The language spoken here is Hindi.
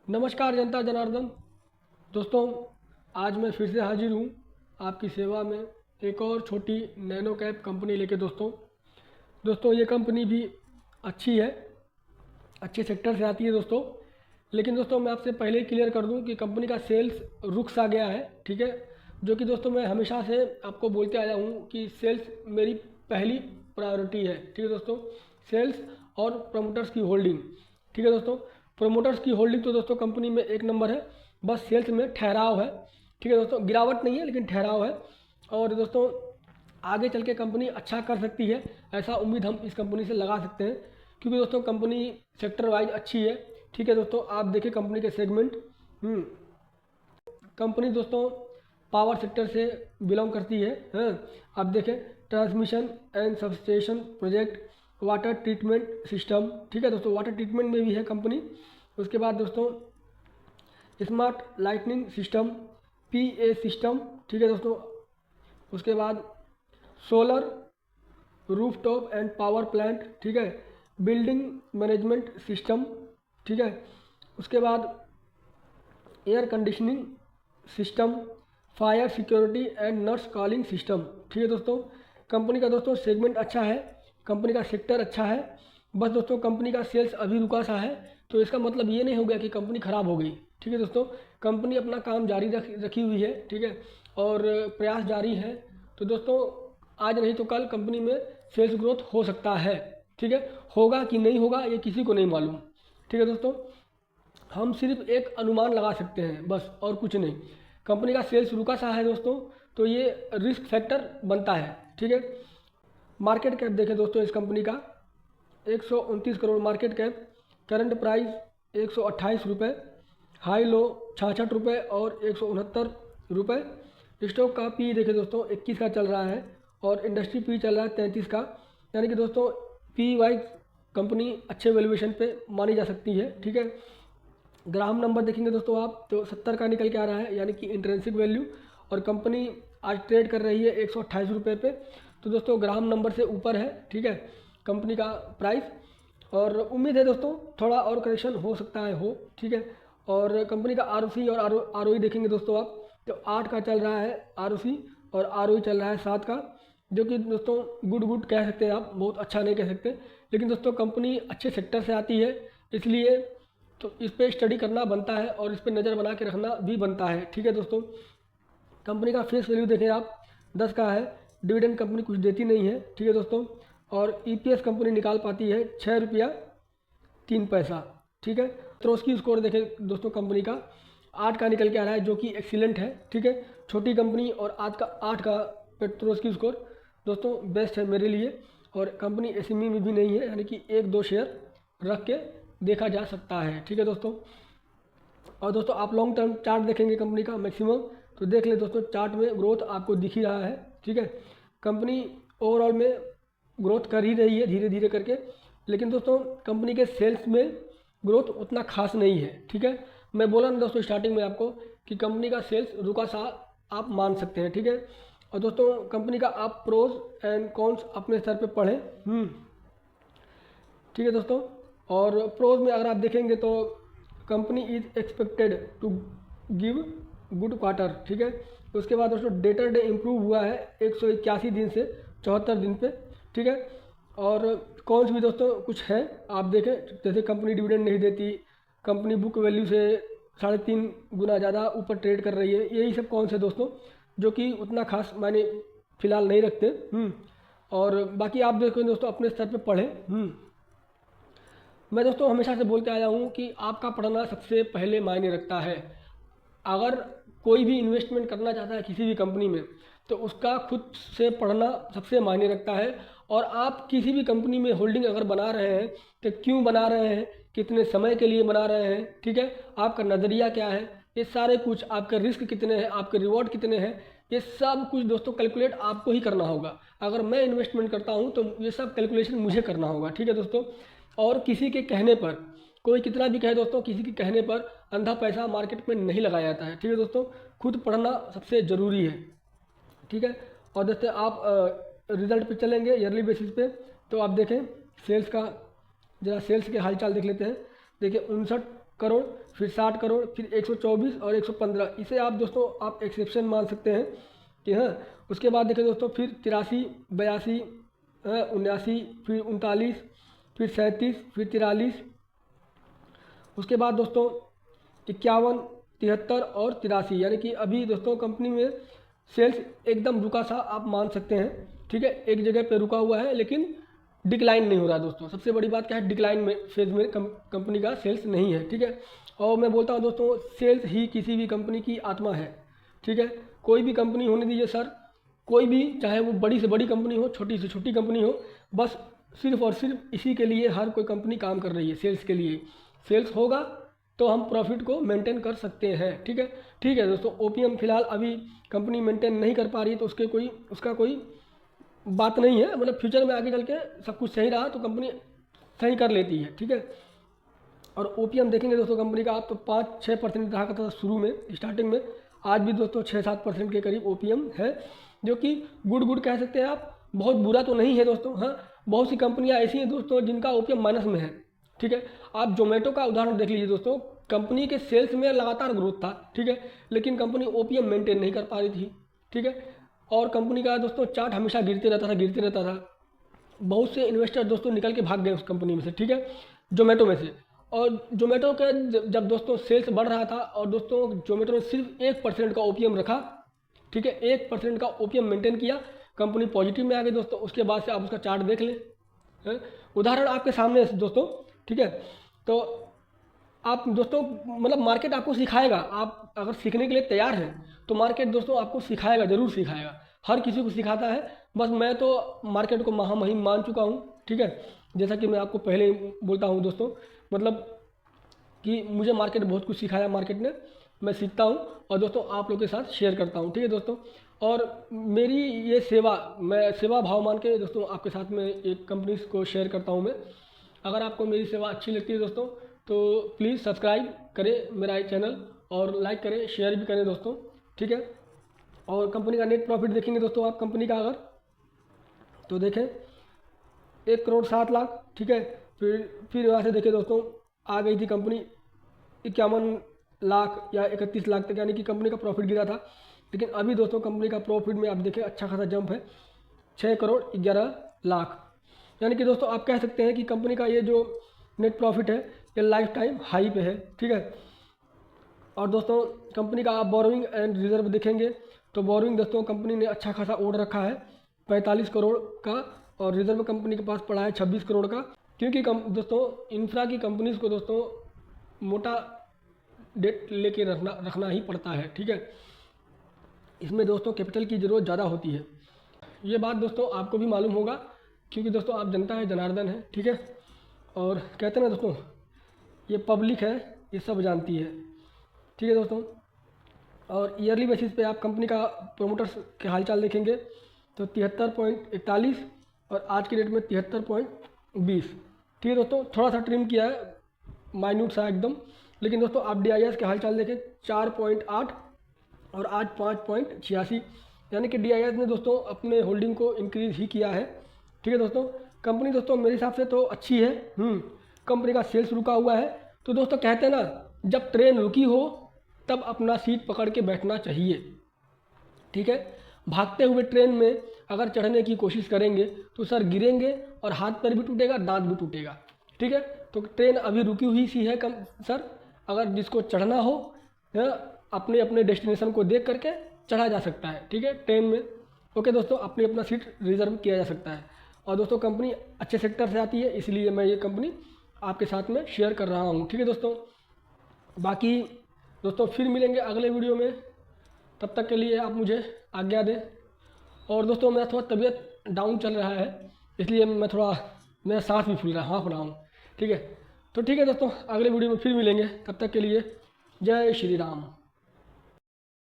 नमस्कार जनता जनार्दन। दोस्तों, आज मैं फिर से हाजिर हूँ आपकी सेवा में एक और छोटी नैनो कैप कंपनी लेके। दोस्तों ये कंपनी भी अच्छी है, अच्छे सेक्टर से आती है दोस्तों। लेकिन दोस्तों मैं आपसे पहले ही क्लियर कर दूं कि कंपनी का सेल्स रुक सा गया है, ठीक है। जो कि दोस्तों मैं हमेशा से आपको बोलते आया हूँ कि सेल्स मेरी पहली प्रायोरिटी है, ठीक है दोस्तों। सेल्स और प्रमोटर्स की होल्डिंग, ठीक है दोस्तों। प्रमोटर्स की होल्डिंग तो दोस्तों कंपनी में एक नंबर है, बस सेल्स में ठहराव है, ठीक है दोस्तों। गिरावट नहीं है लेकिन ठहराव है। और दोस्तों आगे चल के कंपनी अच्छा कर सकती है, ऐसा उम्मीद हम इस कंपनी से लगा सकते हैं, क्योंकि दोस्तों कंपनी सेक्टर वाइज अच्छी है, ठीक है दोस्तों। आप देखिए कंपनी के सेगमेंट, कंपनी दोस्तों पावर सेक्टर से बिलोंग करती है, हाँ। आप देखें transmission and substation project, water treatment system, ठीक है दोस्तों। वाटर ट्रीटमेंट में भी है कंपनी। उसके बाद दोस्तों smart lightning system, PA system, ठीक है दोस्तों। उसके बाद solar rooftop and power plant, ठीक है। बिल्डिंग मैनेजमेंट सिस्टम, ठीक है। उसके बाद air conditioning system, fire security and nurse calling system, ठीक है दोस्तों। कंपनी का दोस्तों सेगमेंट अच्छा है, कंपनी का सेक्टर अच्छा है। बस दोस्तों कंपनी का सेल्स अभी रुका सा है, तो इसका मतलब ये नहीं हो गया कि कंपनी ख़राब हो गई, ठीक है दोस्तों। कंपनी अपना काम जारी रखी हुई है, ठीक है, और प्रयास जारी है। तो दोस्तों आज नहीं तो कल कंपनी में सेल्स ग्रोथ हो सकता है, ठीक है। होगा कि नहीं होगा ये किसी को नहीं मालूम, ठीक है दोस्तों। हम सिर्फ एक अनुमान लगा सकते हैं बस, और कुछ नहीं। कंपनी का सेल्स रुका सा है दोस्तों, तो ये रिस्क फैक्टर बनता है, ठीक है। मार्केट कैप देखें दोस्तों इस कंपनी का 129 crore market cap, current price 128 रुपये, हाई लो 66 रुपये और 169 रुपये। स्टॉक का पी देखें दोस्तों 21 का चल रहा है, और इंडस्ट्री पी चल रहा है 33 का। यानी कि दोस्तों पी वाइज कंपनी अच्छे वैल्यूएशन पे मानी जा सकती है, ठीक है। ग्राहम नंबर देखेंगे दोस्तों आप तो 70 का निकल के आ रहा है, यानी कि इंट्रेंसिक वैल्यू। और कंपनी आज ट्रेड कर रही है 128 रुपये पे, तो दोस्तों ग्राहम नंबर से ऊपर है, ठीक है, कंपनी का प्राइस। और उम्मीद है दोस्तों थोड़ा और करेक्शन हो सकता है, हो, ठीक है। और कंपनी का आरओसी और आरओई देखेंगे दोस्तों आप तो 8 का चल रहा है आरओसी, और आरओई चल रहा है 7 का, जो कि दोस्तों गुड कह सकते हैं आप, बहुत अच्छा नहीं कह सकते। लेकिन दोस्तों कंपनी अच्छे सेक्टर से आती है, इसलिए तो इस पर स्टडी करना बनता है और इस पर नज़र बना के रखना भी बनता है, ठीक है दोस्तों। कंपनी का फेस वैल्यू देखें आप 10 का है। डिविडेंड कंपनी कुछ देती नहीं है, ठीक है दोस्तों। और ईपीएस कंपनी निकाल पाती है 6 रुपया 3 पैसा, ठीक है। ट्रोस्की स्कोर देखें दोस्तों कंपनी का 8 का निकल के आ रहा है, जो कि एक्सीलेंट है, ठीक है। छोटी कंपनी और आज का 8 का ट्रोस्की स्कोर दोस्तों बेस्ट है मेरे लिए। और कंपनी एसएमई में भी नहीं है, यानी कि 1-2 शेयर रख के देखा जा सकता है, ठीक है दोस्तों। और दोस्तों आप लॉन्ग टर्म चार्ट देखेंगे कंपनी का मैक्सिमम, तो देख ले दोस्तों चार्ट में ग्रोथ आपको दिख ही रहा है, ठीक है। कंपनी ओवरऑल में ग्रोथ कर ही रही है धीरे धीरे करके, लेकिन दोस्तों कंपनी के सेल्स में ग्रोथ उतना खास नहीं है, ठीक है। मैं बोला ना दोस्तों स्टार्टिंग में आपको कि कंपनी का सेल्स रुका सा आप मान सकते हैं, ठीक है। और दोस्तों कंपनी का आप प्रोज एंड कॉन्स अपने स्तर पे पढ़ें, ठीक है दोस्तों। और प्रोज में अगर आप देखेंगे तो company is expected to give good quarter, ठीक है। उसके बाद दोस्तों डेटर डे इम्प्रूव हुआ है 181 दिन से 74 दिन पे, ठीक है। और कौन भी दोस्तों कुछ है आप देखें, जैसे कंपनी डिविडेंड नहीं देती, कंपनी बुक वैल्यू से 3.5 गुना ज़्यादा ऊपर ट्रेड कर रही है, यही सब कौन से दोस्तों जो कि उतना खास मायने फिलहाल नहीं रखते। और बाकी आप देखो दोस्तों अपने स्तर पे पढ़ें। मैं दोस्तों हमेशा से बोलते आया हूँ कि आपका पढ़ना सबसे पहले मायने रखता है। अगर कोई भी इन्वेस्टमेंट करना चाहता है किसी भी कंपनी में, तो उसका खुद से पढ़ना सबसे मायने रखता है। और आप किसी भी कंपनी में होल्डिंग अगर बना रहे हैं तो क्यों बना रहे हैं, कितने समय के लिए बना रहे हैं, ठीक है, आपका नज़रिया क्या है, ये सारे कुछ, आपके रिस्क कितने हैं, आपके रिवॉर्ड कितने हैं, ये सब कुछ दोस्तों कैलकुलेट आपको ही करना होगा। अगर मैं इन्वेस्टमेंट करता हूँ तो ये सब कैलकुलेशन मुझे करना होगा, ठीक है दोस्तों। और किसी के कहने पर, कोई कितना भी कहे दोस्तों, किसी के कहने पर अंधा पैसा मार्केट में नहीं लगाया जाता है, ठीक है दोस्तों। खुद पढ़ना सबसे ज़रूरी है, ठीक है। और जैसे आप रिजल्ट पे चलेंगे ईयरली बेसिस पे, तो आप देखें सेल्स का, जरा सेल्स के हालचाल देख लेते हैं। देखिए 59 करोड़, फिर 60 करोड़, फिर 124 और 115। इसे आप दोस्तों आप एक्सेप्शन मान सकते हैं कि हाँ। उसके बाद देखें दोस्तों, फिर 83, 82, 79, फिर 39, फिर 37, फिर 43। उसके बाद दोस्तों 51, 73 और 83, यानी कि अभी दोस्तों कंपनी में सेल्स एकदम रुका सा आप मान सकते हैं, ठीक है। एक जगह पे रुका हुआ है, लेकिन डिक्लाइन नहीं हो रहा है दोस्तों। सबसे बड़ी बात क्या है, डिक्लाइन में फेज में कंपनी का सेल्स नहीं है, ठीक है। और मैं बोलता हूँ दोस्तों, सेल्स ही किसी भी कंपनी की आत्मा है, ठीक है। कोई भी कंपनी होने दीजिए सर, कोई भी, चाहे वो बड़ी से बड़ी कंपनी हो, छोटी से छोटी कंपनी हो, बस सिर्फ और सिर्फ इसी के लिए हर कोई कंपनी काम कर रही है, सेल्स के लिए। सेल्स होगा तो हम प्रॉफिट को मेंटेन कर सकते हैं, ठीक है। ठीक है दोस्तों, ओपीएम फिलहाल अभी कंपनी मेंटेन नहीं कर पा रही है, तो उसका कोई बात नहीं है। मतलब फ्यूचर में आगे चल के सब कुछ सही रहा तो कंपनी सही कर लेती है, ठीक है। और ओपीएम देखेंगे दोस्तों कंपनी का, आप तो 5-6% रहा करता था शुरू में, स्टार्टिंग में। आज भी दोस्तों 6-7% के करीब ओपीएम है, जो कि गुड कह सकते हैं आप। बहुत बुरा तो नहीं है दोस्तों। हाँ, बहुत सी कंपनियां ऐसी हैं दोस्तों जिनका ओपीएम माइनस में है, ठीक है। आप जोमेटो का उदाहरण देख लीजिए दोस्तों, कंपनी के सेल्स में लगातार ग्रोथ था, ठीक है, लेकिन कंपनी ओपीएम मेंटेन नहीं कर पा रही थी, ठीक है। और कंपनी का दोस्तों चार्ट हमेशा गिरते रहता था। बहुत से इन्वेस्टर दोस्तों निकल के भाग गए उस कंपनी में से, ठीक है, जोमेटो में से। और जोमेटो के जब दोस्तों सेल्स बढ़ रहा था, और दोस्तों जोमेटो ने सिर्फ 1% का ओपीएम रखा, ठीक है, 1% का ओपीएम मेंटेन किया, कंपनी पॉजिटिव में आ गई दोस्तों। उसके बाद से आप उसका चार्ट देख लें, उदाहरण आपके सामने है दोस्तों, ठीक है। तो आप दोस्तों, मतलब मार्केट आपको सिखाएगा, आप अगर सीखने के लिए तैयार हैं तो मार्केट दोस्तों आपको सिखाएगा, ज़रूर सिखाएगा। हर किसी को सिखाता है, बस मैं तो मार्केट को महामहिम मान चुका हूँ, ठीक है। जैसा कि मैं आपको पहले बोलता हूँ दोस्तों, मतलब कि मुझे मार्केट बहुत कुछ सिखाया, मार्केट ने, मैं सीखता हूँ और दोस्तों आप लोगों के साथ शेयर करता हूँ, ठीक है दोस्तों। और मेरी ये सेवा, मैं सेवा भाव मान के दोस्तों आपके साथ में एक कंपनी को शेयर करता हूँ मैं। अगर आपको मेरी सेवा अच्छी लगती है दोस्तों, तो प्लीज़ सब्सक्राइब करें मेरा ये चैनल, और लाइक करें, शेयर भी करें दोस्तों, ठीक है। और कंपनी का नेट प्रॉफिट देखेंगे दोस्तों आप कंपनी का, अगर तो देखें 1,07,00,000, ठीक है। फिर यहाँ से देखें दोस्तों, आ गई थी कंपनी 51 लाख या 31 लाख तक, यानी कि कंपनी का प्रॉफिट गिरा था। लेकिन अभी दोस्तों कंपनी का प्रॉफिट में आप देखें अच्छा खासा जंप है, 6,11,00,000, यानी कि दोस्तों आप कह सकते हैं कि कंपनी का ये जो नेट प्रॉफिट है ये लाइफ टाइम हाई पे है, ठीक है। और दोस्तों कंपनी का आप बोरोइंग एंड रिजर्व देखेंगे तो बोरोइंग दोस्तों कंपनी ने अच्छा खासा ओढ़ रखा है 45 करोड़ का, और रिजर्व कंपनी के पास पड़ा है 26 करोड़ का। क्योंकि दोस्तों इंफ्रा की कंपनीज को दोस्तों मोटा डेट लेके रखना ही पड़ता है, ठीक है। इसमें दोस्तों कैपिटल की ज़रूरत ज़्यादा होती है। ये बात दोस्तों आपको भी मालूम होगा, क्योंकि दोस्तों आप जनता है, जनार्दन है, ठीक है। और कहते हैं ना दोस्तों, ये पब्लिक है, ये सब जानती है, ठीक है दोस्तों। और ईयरली बेसिस पे आप कंपनी का प्रोमोटर्स के हालचाल देखेंगे तो 73.41 और आज की डेट में 73.20, ठीक है दोस्तों। थोड़ा सा ट्रिम किया है, माइन्यूट सा एकदम, लेकिन दोस्तों आप DIS के हालचाल देखें 4.8 और आज 5.86, यानी कि DIS ने दोस्तों अपने होल्डिंग को इंक्रीज ही किया है, ठीक है दोस्तों। कंपनी दोस्तों मेरे हिसाब से तो अच्छी है। कंपनी का सेल्स रुका हुआ है, तो दोस्तों कहते हैं ना, जब ट्रेन रुकी हो तब अपना सीट पकड़ के बैठना चाहिए, ठीक है। भागते हुए ट्रेन में अगर चढ़ने की कोशिश करेंगे तो सर गिरेंगे और हाथ पैर भी टूटेगा, दांत भी टूटेगा, ठीक है। तो ट्रेन अभी रुकी हुई सी है सर, अगर जिसको चढ़ना हो अपने अपने डेस्टिनेशन को देख करके चढ़ा जा सकता है, ठीक है, ट्रेन में। ओके दोस्तों, अपना सीट रिजर्व किया जा सकता है। और दोस्तों कंपनी अच्छे सेक्टर से आती है, इसलिए मैं ये कंपनी आपके साथ में शेयर कर रहा हूँ, ठीक है दोस्तों। बाकी दोस्तों फिर मिलेंगे अगले वीडियो में, तब तक के लिए आप मुझे आज्ञा दें। और दोस्तों मेरा थोड़ा तबीयत डाउन चल रहा है, इसलिए मैं थोड़ा, मेरा सांस भी फूल रहा है, हाँफ रहा हूँ, ठीक है। तो ठीक है दोस्तों, अगले वीडियो में फिर मिलेंगे, तब तक के लिए जय श्री राम।